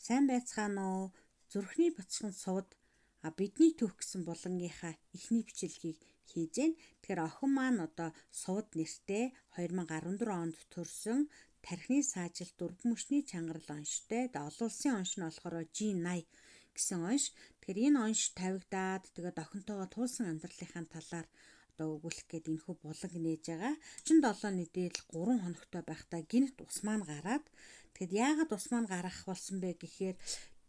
Сайн байцгаана уу? Зүрхний бяцхан сууд бидний түүх гэсэн булангийнхаа эхний бичлэгийг хийж гэн. Тэгэхээр охин маань одоо сууд нэртэй 2014 онд төрсөн тархины саажилт дурган мөчний чангарал онштой. Олон улсын онш нь болохоор G80 гэсэн онш. Тэгэхээр энэ онш тавигдаад тэгээд охинтойгоо туулсан амьдралынхаа талаар өгүүлэх гээд энэхүү буланг нээж байгаа. 37 недэл 3 хоногтой байхдаа гинт ус маань гараад тэгэд яагаад ус маань гарах болсон бэ гэхээр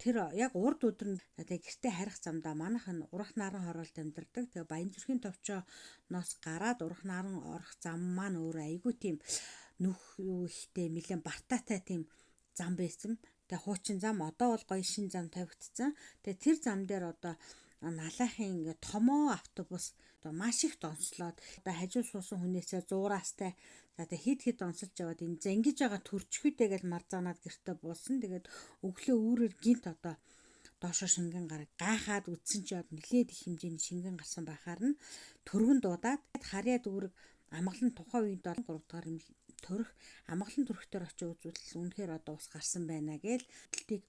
тэр яг урд өдөр нь гэртээ харих замдаа манайхан урах наран хороолт амьдардаг. Тэгээ Баянзүрхийн товчооноос гараад урах наран орох зам маань өөрөө айгүй тийм нүх юу ихтэй нэлээд бартаатай тийм зам байсан. Тэгээ хуучин зам одоо бол гоё шин зам тавигдсан. Тэгээ тэр зам дээр одоо налахын ингээ томоо автобус одоо маш их донслоод одоо хажуу суусан хүнээсээ зуураастай за тэг хид донсолж яваад энэ зангиж байгаа төрчхүйдээ гэж марзаанаад гэртээ буусан. Тэгээд өглөө үүрээр гинт одоо доошо шингэн гараг гайхаад үдсэн чи нэлээд их хэмжээний шингэн гарсан байхаар нь төргөн дуудаад харьяа дүүрэг амгалан тухайн үед 3 дугаар төрөх амгалан төрхтөр очиж үзвэл үнэхээр одоо ус гарсан байна гээл тэлтийг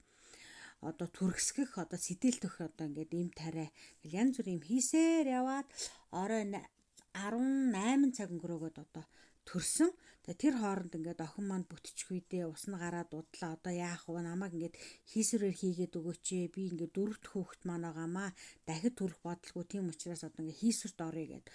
одоо түргсгэх одоо сэтэл төх одоо ингээд им тариа гэл янз бүр юм хийсээр яваад орой 18 цаг өнгөрөөгөөд одоо төрсөн. Тэгээ тэр хооронд ингээд охин маань бүтчихвүдээ ус нь гараад удлаа. Одоо яах вэ? Намайг ингээд хийсвэрээр хийгээд өгөөч ээ. Би ингээд дөрөвт хүүхэд маань байгаамаа. Дахид төрөх бодлого. Тийм учраас одоо ингээд хийсвэрт орё гэд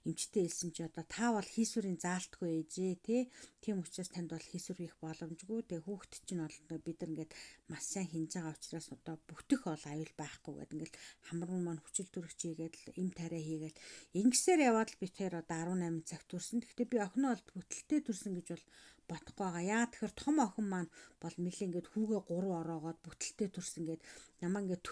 эмчтэй хэлсэн чи одоо та бол хийсвэрийн заалтгүй ээжээ тий. Тийм учраас танд бол хийсвэр хийх боломжгүй. Тэгээ хүүхэд чинь бол бид нар ингээд маш сайн хинж байгаа учраас одоо бүтэх бол аюул байхгүй гэд ингээд хамрын маань хүчил төрөх чигээд им тариа хийгээд ингэсээр яваад би тэр одоо 18 цаг төрсөн. Гэхдээ би охиноо бол бүтэлтэй төрсөн гэж бол бодохгүй байгаа. Яа тэгэхээр том охин маань бол нэлээ ингээд хүүгээ 3 ороогоод бүтэлтэй төрсөн гээд намаа ингээд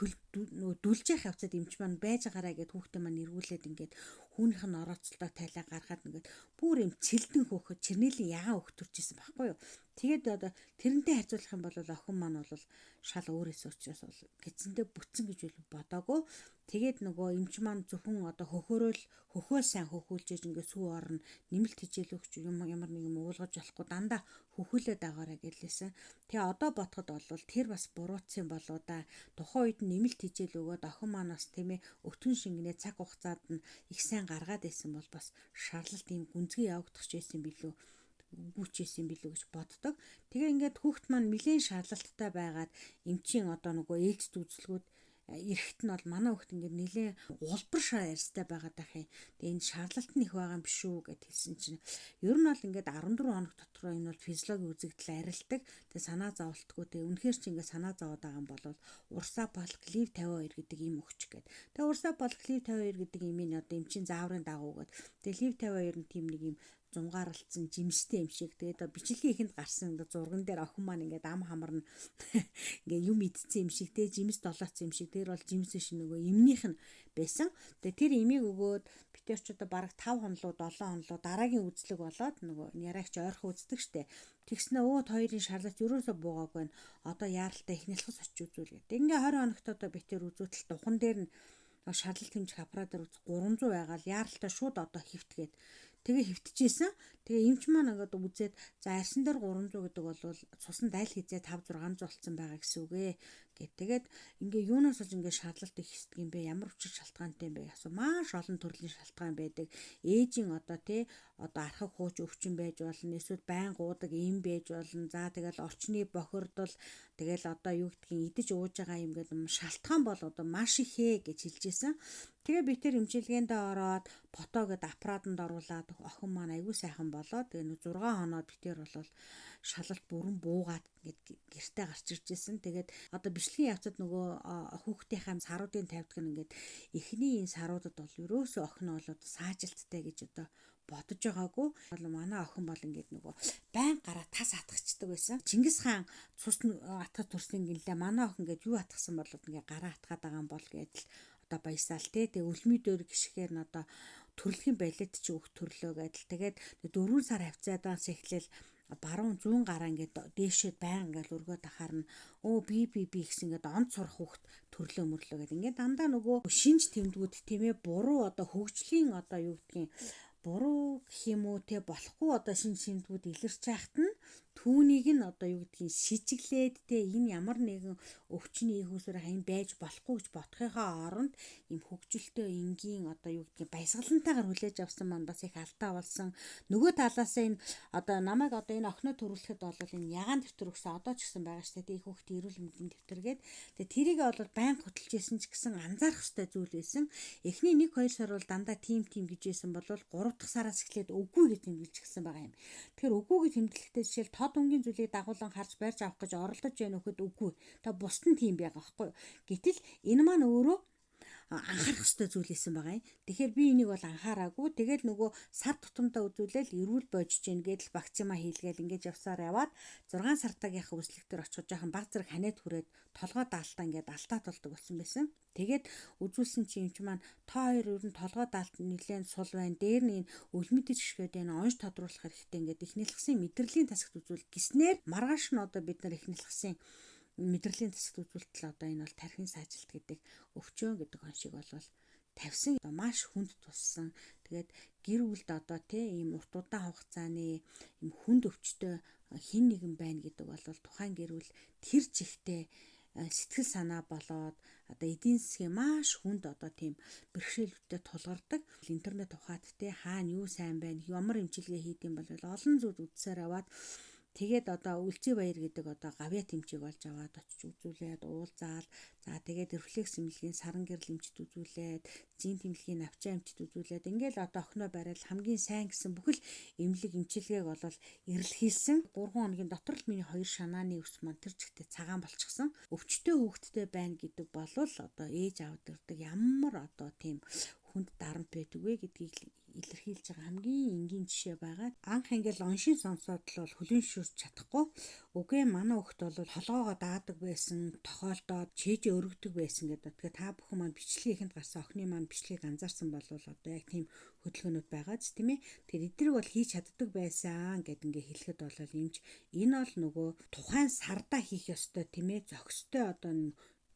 дүлж явах явцад эмч маань байж байгаараа гээд хүүхдээ маань эргүүлээд ингээд хүүнийх нь орооцолтой тайлаа гаргаад ингээд бүр юм цэлдэн хөөхөд чернэлийн ягаан хөөх төрчихсэн байхгүй юу. Тэгээд одоо тэрнтэй харьцуулах юм бол охин маань бол шал өөрөөс учраас бол гидсэндээ бүтсэн гэж бодоагүй. Тэгээд нөгөө эмч маань зөвхөн одоо хөхөө сайн хөхүүлж ээж ингээд сүү орно нэмэлт хичээл өгч ямар нэг юм уулгаж болохгүй дандаа хөхүүлээд байгаараа гэлээсэн. Тэгээ одоо бодоход бол тэр бас буруутсан болоо да. Тухайн үед нэмэлт хичээл өгөөд охин маань бас тийм ээ өтгөн шингэнэ цаг хугацаанд нь их сайн гаргаад байсан бол бас шаарлалт ийм гүнзгий явагдах ч байсан билүү гүчээсэн билүү гэж боддог. Тэгээ ингээд хүүхэд маань нэлээд шаарлалттай байгаад эмчийн одоо нөгөө ээлжид үзэлгүүд эрэхт нь бол манай хүүхэд ингээд нэлээ улбар ярьстай байгаад байх юм. Тэгээ энэ шаарлалт нь их байгаа юм биш үү гэд хэлсэн чинь ер нь бол ингээд 14 хоног дотор энэ бол физиологийн үзэгдэл арилдаг. Тэгээ санаа зовлтгүй. Тэгээ үнэхээр чи ингээд санаа зовоод байгаа юм бол урсапал клив 52 гэдэг юм өгч гээд. Тэгээ урсапал клив 52 гэдэг имийн одоо эмчийн зааврын дагуу гээд. Тэгээ клив 52 нь тийм нэг юм зунгаарлцсан жимстэй юм шиг. Тэгээд бичлэгийн ихэнд гарсан зурган дээр охин маань ингээд ам хамарна ингээд юм идсэн юм шиг те жимс долооцсон юм шиг. Тэр бол жимсээ шин нөгөө эмнийх нь байсан. Тэгээд тэр эмийг өгөөд битэр ч одоо бараг 5 хонлоо 7 хонлоо дараагийн үзлэг болоод нөгөө яраагч ойрхон үздэг штэ. Тэгснэ өөд хоёрын шаарлалт ерөөсө буугааг байна. Одоо яаралтай ихнэлхс очиж үзүүлгээд. Ингээ 20 хоногт одоо битэр үзүүлэлт духан дээр нь шаарлалт хэмжих аппаратаар 300 байгаал яаралтай шууд одоо хөвтгээд тэгээ хөвтчихсэн. Тэгээ эмч маань ингээд үзээд за арьсан дээр 300 гэдэг бол цусан дайл хизээ 5 600 болцсон байгаа гэсэн үг ээ. Тэгээд ингээ юунаас олж ингээ шаарлалт их хэсдэг юм бэ? Ямар учир шалтгаантай юм бэ? Асуу маш олон төрлийн шалтгаан байдаг. Ээжийн одоо тий одоо архаг хууч өвчин байж болно. Эсвэл байн гуудаг юм байж болно. За тэгэл орчны бохирдол тэгэл одоо юу гэдгийг идэж ууж байгаа юм гэдэг шалтгаан бол одоо маш ихээ гэж хэлжсэн. Тэгээ би тэр эмчилгээндээ ороод фото гэд аппаратанд оруулаад охин маань аягүй сайхан болоод тэгээ 6 хоноод битэр бол шалалт бүрэн буугаад ингээд гэртээ гарч ирж байсан. Тэгээд одоо бичлэгийн явцад нөгөө хүүхдийнхаа саруудын тавьдаг нь ингээд эхний энэ саруудад бол ерөөсөө охин бол одоо саажилттай гэж одоо бодож байгаагүй. Манай охин бол ингээд нөгөө байн гараа тас атгачдаг байсан. Чингис хаан цус атгах төрсөн гинлээ. Манай охин ингээд юу атгсан бол ингээд гараа атгаад байгаа юм бол гэдэл одоо баясаал те. Тэгээ өлмий дөр гიშгээр нь одоо төрөлхийн балет ч өөх төрлөө гэдэл. Тэгээд 4 сар хавцаадаас эхлээл баруун 100 гараа ингээд дээшээ байн ингээд өргөөд ахаар нь би гэсэн ингээд онц сурах хүүхд төрлөө мөрлөө гэдэг. Ингээд дандаа нөгөө шинж тэмдгүүд тийм ээ буруу одоо хөгжлийн одоо юу гэдгийг буруу гэх юм уу те болохгүй одоо шинж тэмдгүүд илэрч яхад нь түүнийг нь одоо юу гэдгийг шижиглээд те энэ ямар нэгэн өвчний ихүүсээр хайн байж болохгүй гэж бодохынхаа оронд ийм хөгжилтэй энгийн одоо юу гэдгийг баясгалантайгаар хүлээж авсан маань бас их алдаа болсон. Нөгөө талаасаа энэ одоо намайг одоо энэ охиноо төрүүлэхэд бол энэ ягаан дэвтэр өгсөн одоо ч гэсэн байгаа шүү дээ. Их хүүхдийн эрүүл мэндийн дэвтэргээд тэгээ тэрийг бол байнга хөтлж исэн ч гэсэн анзаарах хэрэгтэй зүйл байсан. Эхний 1-2 сар бол дандаа тим гэж исэн бол 3 дахь сараас эхлээд үгүй гэж тэмдэглэж гисэн байгаа юм. Тэгэхээр үгүй гэж тэмдэглэхдээ жишээл тод өнгийн зүйлийг дагуулan харж барьж авах гэж оролдож байна өгөхөд үгүй. Та бусд нь тийм байгаа байхгүй юу? Гэтэл энэ маань өөрөө анхаарах ёстой зүйл исэн байгаа юм. Тэгэхээр би энийг бол анхаараагүй. Тэгэл нөгөө сар тутамдаа үзүүлэл эрүүл боожж гин гэдэл вакцина хийлгээл ингэж явсаар яваад 6 сартагийнхаа үзлэгтэр очих жоохон баг зэрэг ханиад хүрээд толгой даалтаа ингээд алдаа толдог болсон байсан. Тэгээд үзүүлсэн чи юм чи маань та хоёр ер нь толгой даалт нэлээд сул байна. Дээр нь энэ өлмөдөж гიშгээд энэ онж тодруулах хэрэгтэй ингээд ихнэлхсэн мэдрэлийн тасагт үзүүл гиснээр маргааш нь одоо бид нар ихнэлхсэн мэдрэлийн тасагт үзүүлтэл одоо энэ бол тархины саажилт гэдэг өвчөө гэдэг оншиг бол тавьсан маш хүнд туссан. Тэгээд гэр бүлд одоо ийм урт удаан хугацааны ийм хүнд өвчтөй хэн нэгэн байна гэдэг бол тухайн гэр бүл тэр жигтэй сэтгэл санаа болоод одоо эдийн засгийн маш хүнд одоо тийм бэрхшээлүүдтэй тулгардаг. Интернет ухаад хаана юу сайн байна, ямар эмчилгээ хийдэм бол олон зүйл үзсээр аваад тэгээд одоо үлций баяр гэдэг одоо гавья тэмчийг олж аваад очиж үзүүлээд уулзаал. За тэгээд рефлекс эмнэлгийн саран гэрэл эмчит үзүүлээд, зин тэмлэгийн навчаа эмчит үзүүлээд ингээл одоо охиноо барайл хамгийн сайн гэсэн бүхэл эмнэлэг эмчилгээг бол эрэлхийлсэн. 3 хоногийн дотор л миний 2 шанааны өвс маань тэр жигтэй цагаан болчихсон. Өвчтөй хүүхэдтэй байна гэдэг бол одоо ээж аавд ирдэг ямар одоо тийм хүнд дарамт байдаг вэ гэдгийг илэрхийлж байгаа хамгийн энгийн жишээ байгаа. Анх ингээл оншин сонсоод л бол хүлэн шүрч чадахгүй. Үгүй манай хөхт бол холгоогоо даадаг байсан, тохиолдоод чэйжээ өргөдөг байсан гэдэг. Тэгэхээр та бүхэн маань бичлэгийн ихэнд гарсан охины маань бичлэгийг анзаарсан бол одоо яг тийм хөдөлгөөнүүд байгаа ч тийм ээ. Тэгэхээр эдгээр бол хийж чаддаг байсан гэд ингээ хэлэхэд бол юмч энэ бол нөгөө тухайн сардаа хийх ёстой тийм ээ. Зохистой одоо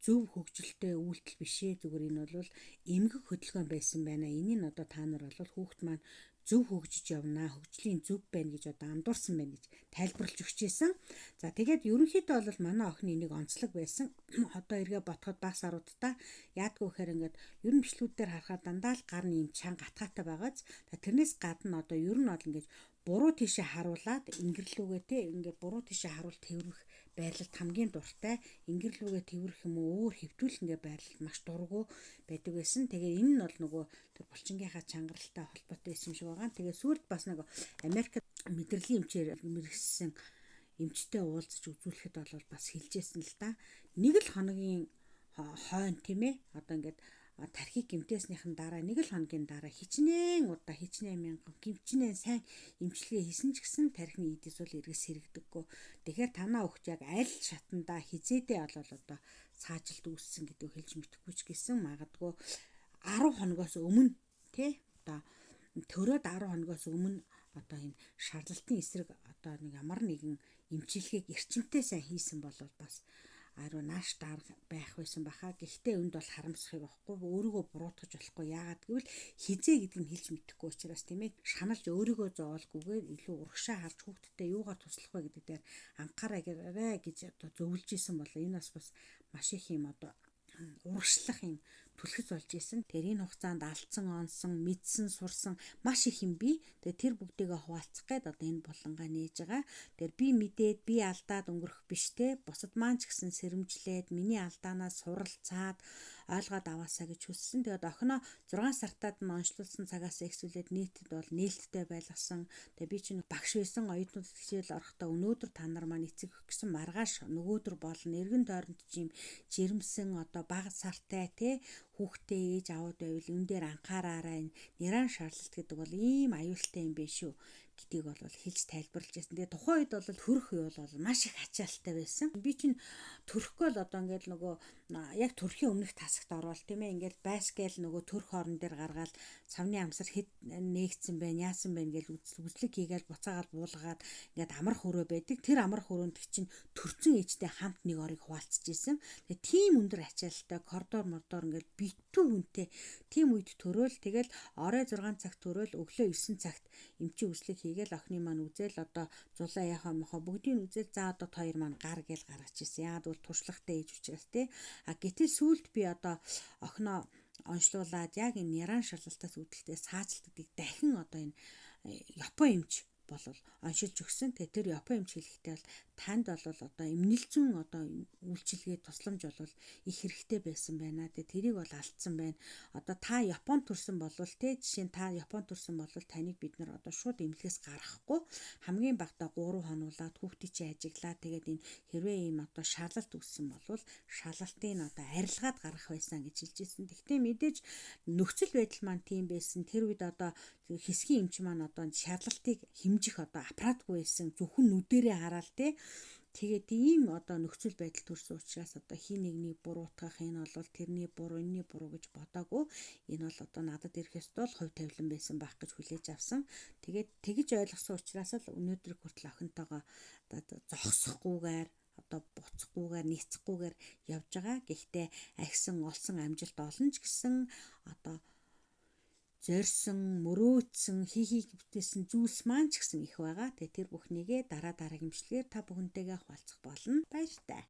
зөв хөгжилтэй үйлдэл бишээ, зүгээр энэ бол эмгэг хөдөлгөөн байсан байна. Энийг одоо та нар бол хүүхэд маань зөв хөгжиж явна, хөгжлийн зөв байна гэж одоо андуурсан байна гэж тайлбарлаж өгчээсэн. За тэгээд ерөнхийдөө бол манай охин энийг онцлог байсан. Одоо эргээ ботход баг саруудаа яадгүй гэхээр ингээд ер нь бичлэгүүдээр харахад дандаа л гар нь юм чанга гатгаатай байгааз. Тэрнээс гадна одоо ер нь бол ингээд буруу тишээ харуулад ингэрлүүгээ те ингээд буруу тишээ харуул тэрвэх байрлалд хамгийн дуртай, ингэрлүүгээ тэрвэх юм уу өөр хэвтүүл ингээ байрлал маш дургу байдаг байсан. Тэгээ энэ нь бол нөгөө тэр булчингийнхаа чангаралтай холбоотой юм шиг байгаа. Тэгээ сүүлд бас нэг Америкт мэдрэлийн эмчээр мэргэжсэн эмчтэй уулзаж үзүүлэхэд бол бас хэлжсэн л да. Нэг л хоногийн хойно тийм ээ. Одоо ингээд тархийг гэмтээснийхэн дараа нэг л хоногийн дараа хичнээн удаа хичнээн мянган гэмчнээ сайн эмчилгээ хийсэн ч гэсэн тархины эдис бол эргээс сэрэгдэггүй. Тэгэхээр танаа өгч яг аль шатандаа хизээдээ бол одоо цаажилт үүссэн гэдэг хэлж мэдэхгүй ч гэсэн магадгүй 10 хоногоос өмнө тий одоо төрөөд 10 хоногоос өмнө одоо энэ шаардлалтын эсрэг одоо нэг ямар нэгэн эмчилгээг эрчимтэй сайн хийсэн бол бас аруу нааш дарга байх байсан баха. Гэхдээ энд бол харамсахыг байхгүй, өөрийгөө буруутгаж болохгүй. Яагаад гэвэл хизээ гэдэг нь хэлж мэдэхгүй учраас тийм ээ. Шаналж өөрийгөө зоолгүйгээр илүү урагшаа харж хүүхдтэй юугаар туслах вэ гэдэг дээр анхаарай гэж одоо зөвлөж исэн бол энэ бас маш их юм одоо урагшлах юм түлхэц болж исэн. Тэр энэ хугацаанд алдсан, онсон, мэдсэн, сурсан маш их юм би. Тэгээ тэр бүгдийгээ хуваалцах гээд одоо энэ булангаа нээж байгаа. Тэр би мэдээд би алдаад өнгөрөх биш те. Бусад маань ч гэсэн сэрэмжлээд миний алдаанаас суралцаад ойлгоод аваасаа гэж хүссэн. Тэгээд охиноо 6 сартаад нь онцлуулсан цагаас эхсүүлээд нийтэд бол нээлттэй байлгасан. Тэгээ би чинь багш байсан оюутнууд хичээл орохдоо өнөөдөр та нар маань эцэг өгөх гэсэн маргааш нөгөөдөр болно. Эргэн тойронд чим жирэмсэн одоо бага сартай те хүүхдээ ээж аваад байвал энэ дээр анхаараарай. Нэран шаарлалт гэдэг бол ийм аюултай юм биш үү гэдгийг бол хэлж тайлбарлаж байсан. Тэгээ тухайн үед бол төрөх үе бол маш их ачаалттай байсан. Би чинь төрөхгүй л одоо ингээд нөгөө яг төрхийн өмнөх тасагт орвол тийм ээ ингээд байсгээл нөгөө төрөх орон дээр гаргаад савны амсар хэд нээгдсэн байна, яасан байна гэж үзлэг хийгээл буцаагаад буулгаад ингээд амар хөрөө байдаг. Тэр амар хөрөөнд чинь төрцөн ээжтэй хамт нэг орыг хуваалцаж исэн. Тэгээ тийм өндөр ачаалттай коридор мордоор ингээд битүү хүнтэй тийм үед төрөөл тэгэл орой 6 цагт төрөөл өглөө 9 цагт эмчийн үзлэг энийг л охины маань үзэл одоо зулаа яхаа мохоо бүгдийг нь үзэл за одоо хоёр маань гар гээл гаргаж ирсэн. Яагаад бол туршлагатай ээж учраас тий. Гэтэл сүүлд би одоо охиноо онцлуулаад яг энэ яран шалгалтаас үүдэлтэй саажлтуудыг дахин одоо энэ Япон эмч болол оншилж өгсөн. Тэгээ тэр Япон эмч хэлэхдээ бол танд бол одоо эмнэлзүүн одоо үйлчилгээ тусламж бол их хэрэгтэй байсан байна. Тэгээ тэрийг бол алдсан байна. Одоо та Японд төрсэн болвол те жишээ нь та Японд төрсэн болвол таныг бид нар одоо шууд эмнэлгээс гаргахгүй хамгийн багадаа 3 хонуулаад хүүхдийг чи ажиглаа. Тэгээд энэ хэрвээ ийм одоо шалалт үүссэн болвол шалалтыг одоо арилгаад гаргах байсан гэж хэлж ирсэн. Гэхдээ мэдээж нөхцөл байдал маань тийм байсан. Тэр үед одоо хэсгийн эмч маань одоо шалалтыг хэмжих одоо аппаратгүй байсан. Зөвхөн нүдэрээ хараад те тэгээд ийм одоо нөхцөл байдал төрсөн учраас одоо хин нэгнийг буруутгах энэ бол тэрний буруу, энэний буруу гэж бодоагүй. Энэ бол одоо надад ирэх ёстой л хувь тавилан байсан байх гэж хүлээж авсан. Тэгээд тэгж ойлгосон учраас л өнөөдөр хүртэл охинтойгоо одоо зогсохгүйгээр одоо буцахгүйгээр нийцэхгүйгээр явж байгаа. Гэхдээ агсан олсон амжилт олно ч гэсэн одоо зорьсон, мөрөөдсөн, хийхийг бүтээсэн зүйлс маань ч гэсэн их байгаа. Тэгээ тэр бүхнийгээ дараа дараагийн бичлэгээр та бүхэнтэйгээ хуваалцах болно. Баяртай.